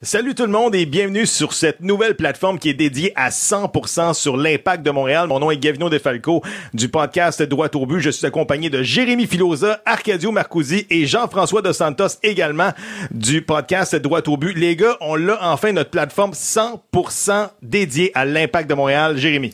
Salut tout le monde et bienvenue sur cette nouvelle plateforme qui est dédiée à 100% sur l'impact de Montréal. Mon nom est Gavino Defalco du podcast Droit au but. Je suis accompagné de Jérémy Filosa, Arcadio Marcusi et Jean-François Dos Santos également du podcast Droit au but. Les gars, on l'a enfin notre plateforme 100% dédiée à l'impact de Montréal. Jérémy.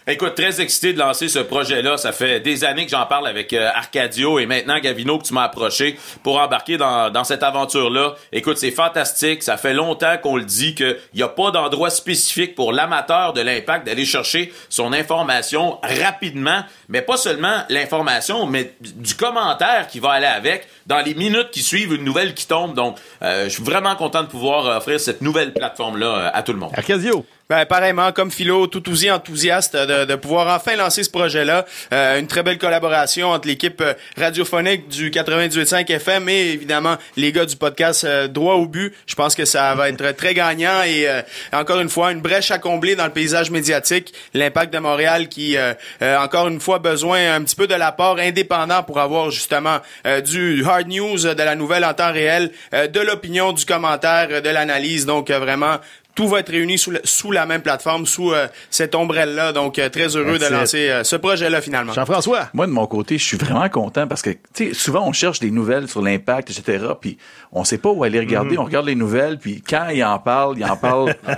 Écoute, très excité de lancer ce projet-là. Ça fait des années que j'en parle avec Arcadio et maintenant Gavino que tu m'as approché pour embarquer dans cette aventure-là. Écoute, c'est fantastique. Ça fait longtemps qu'on le dit qu'il n'y a pas d'endroit spécifique pour l'amateur de l'impact d'aller chercher son information rapidement, mais pas seulement l'information, mais du commentaire qui va aller avec dans les minutes qui suivent une nouvelle qui tombe. Donc, je suis vraiment content de pouvoir offrir cette nouvelle plateforme-là à tout le monde. Arcadio. Ben, pareillement, comme Philo, tout aussi enthousiaste de pouvoir enfin lancer ce projet-là. Une très belle collaboration entre l'équipe radiophonique du 98.5 FM et évidemment les gars du podcast Droit au but. Je pense que ça va être très gagnant et encore une fois, une brèche à combler dans le paysage médiatique. L'impact de Montréal qui, encore une fois, besoin un petit peu de l'apport indépendant pour avoir justement du hard news, de la nouvelle en temps réel, de l'opinion, du commentaire, de l'analyse. Donc vraiment, tout va être réuni sous la même plateforme, sous cette ombrelle-là. Donc, très heureux de lancer ce projet-là, finalement. Jean-François. Moi, de mon côté, je suis vraiment content parce que, tu sais, souvent, on cherche des nouvelles sur l'impact, etc., puis on sait pas où aller regarder. On regarde les nouvelles, puis quand ils en parlent, puis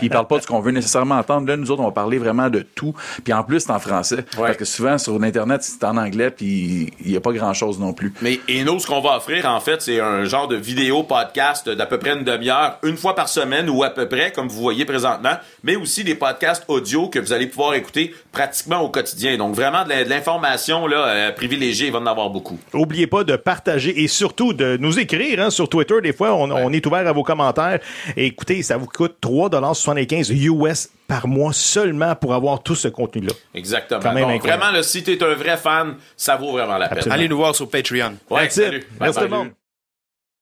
ils parlent pas de ce qu'on veut nécessairement entendre. Là, nous autres, on va parler vraiment de tout. Puis en plus, c'est en français. Ouais. Parce que souvent, sur Internet, c'est en anglais, puis il y a pas grand-chose non plus. Mais, et nous, ce qu'on va offrir, en fait, c'est un genre de vidéo podcast d'à peu près une demi-heure, une fois par semaine ou à peu près, comme vous voyez présentement, mais aussi des podcasts audio que vous allez pouvoir écouter pratiquement au quotidien. Donc vraiment de l'information là privilégiée, il va en avoir beaucoup. N'oubliez pas de partager et surtout de nous écrire sur Twitter. Des fois, on est ouvert à vos commentaires. Et écoutez, ça vous coûte $3,75 US par mois seulement pour avoir tout ce contenu-là. Exactement. Donc, vraiment, là, si t'es un vrai fan, ça vaut vraiment la peine. Allez nous voir sur Patreon. Ouais, salut. Merci tout le monde.